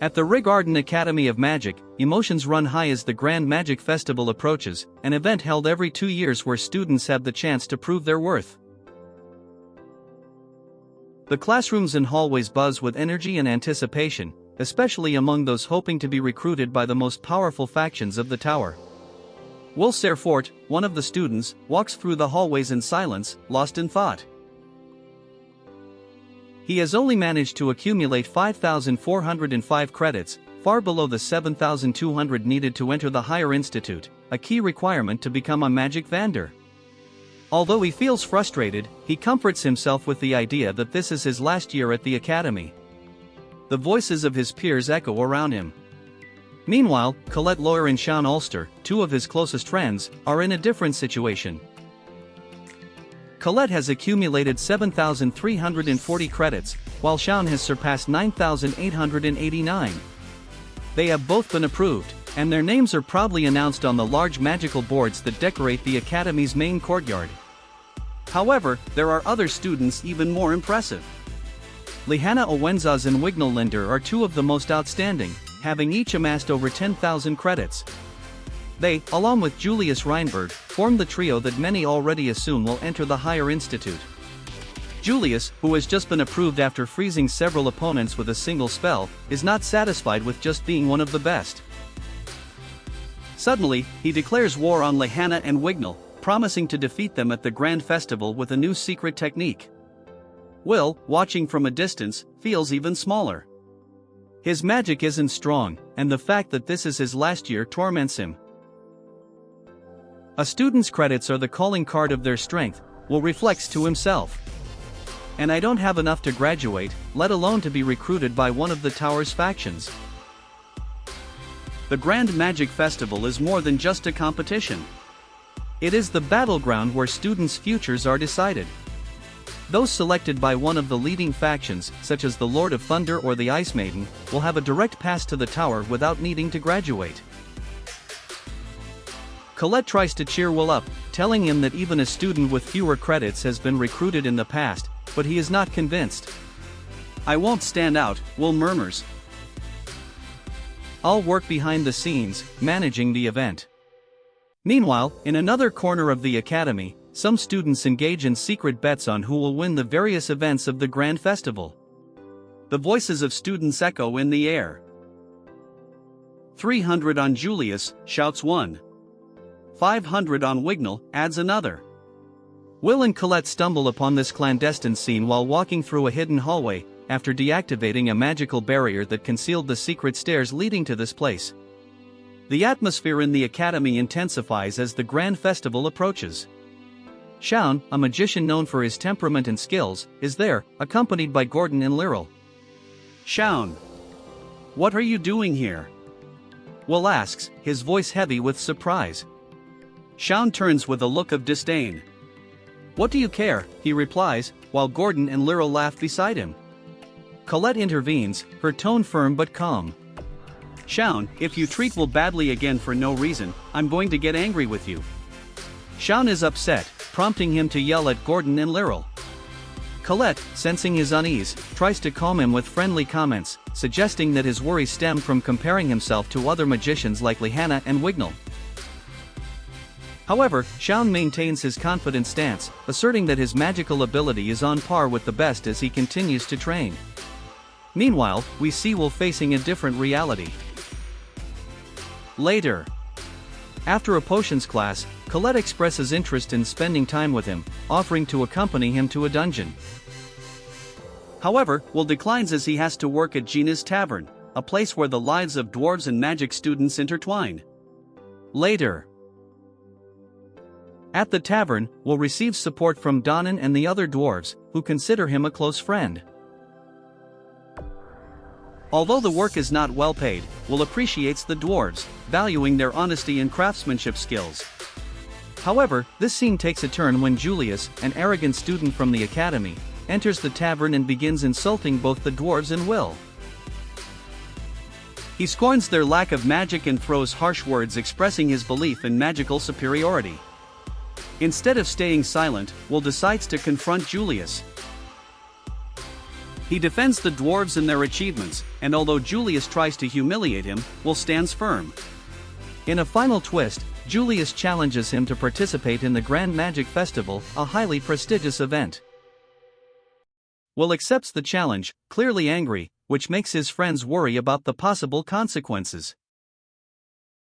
At the Rigarden Academy of Magic, emotions run high as the Grand Magic Festival approaches, an event held every 2 years where students have the chance to prove their worth. The classrooms and hallways buzz with energy and anticipation, especially among those hoping to be recruited by the most powerful factions of the tower. Sorcerer, one of the students, walks through the hallways in silence, lost in thought. He has only managed to accumulate 5,405 credits, far below the 7,200 needed to enter the higher institute, a key requirement to become a magic vendor. Although he feels frustrated, he comforts himself with the idea that this is his last year at the academy. The voices of his peers echo around him. Meanwhile, Colette Lawyer and Shounen Ulster, two of his closest friends, are in a different situation. Colette has accumulated 7,340 credits, while Shounen has surpassed 9,889. They have both been approved, and their names are proudly announced on the large magical boards that decorate the academy's main courtyard. However, there are other students even more impressive. Lehana Owenzas and Wignall Linder are two of the most outstanding, having each amassed over 10,000 credits. They, along with Julius Reinberg, form the trio that many already assume will enter the higher institute. Julius, who has just been approved after freezing several opponents with a single spell, is not satisfied with just being one of the best. Suddenly, he declares war on Lehana and Wignall, promising to defeat them at the Grand Festival with a new secret technique. Will, watching from a distance, feels even smaller. His magic isn't strong, and the fact that this is his last year torments him. A student's credits are the calling card of their strength, Will reflects to himself. And I don't have enough to graduate, let alone to be recruited by one of the tower's factions. The Grand Magic Festival is more than just a competition. It is the battleground where students' futures are decided. Those selected by one of the leading factions, such as the Lord of Thunder or the Ice Maiden, will have a direct pass to the tower without needing to graduate. Colette tries to cheer Will up, telling him that even a student with fewer credits has been recruited in the past, but he is not convinced. "I won't stand out," Will murmurs. "I'll work behind the scenes, managing the event." Meanwhile, in another corner of the academy, some students engage in secret bets on who will win the various events of the Grand Festival. The voices of students echo in the air. 300 on Julius, shouts one. 500 on Wignall, adds another. Will and Colette stumble upon this clandestine scene while walking through a hidden hallway, after deactivating a magical barrier that concealed the secret stairs leading to this place. The atmosphere in the academy intensifies as the Grand Festival approaches. Shounen, a magician known for his temperament and skills, is there, accompanied by Gordon and Lyril. "Shounen, what are you doing here?" Will asks, his voice heavy with surprise. Shounen turns with a look of disdain. "What do you care?" he replies, while Gordon and Lyril laugh beside him. Colette intervenes, her tone firm but calm. "Shounen, if you treat Will badly again for no reason, I'm going to get angry with you." Shounen is upset, prompting him to yell at Gordon and Lyril. Colette, sensing his unease, tries to calm him with friendly comments, suggesting that his worries stem from comparing himself to other magicians like Lehana and Wignall. However, Shounen maintains his confident stance, asserting that his magical ability is on par with the best as he continues to train. Meanwhile, we see Will facing a different reality. Later, after a potions class, Colette expresses interest in spending time with him, offering to accompany him to a dungeon. However, Will declines as he has to work at Gina's Tavern, a place where the lives of dwarves and magic students intertwine. Later, at the tavern, Will receives support from Donnan and the other dwarves, who consider him a close friend. Although the work is not well paid, Will appreciates the dwarves, valuing their honesty and craftsmanship skills. However, this scene takes a turn when Julius, an arrogant student from the academy, enters the tavern and begins insulting both the dwarves and Will. He scorns their lack of magic and throws harsh words expressing his belief in magical superiority. Instead of staying silent, Will decides to confront Julius. He defends the dwarves and their achievements, and although Julius tries to humiliate him, Will stands firm. In a final twist, Julius challenges him to participate in the Grand Magic Festival, a highly prestigious event. Will accepts the challenge, clearly angry, which makes his friends worry about the possible consequences.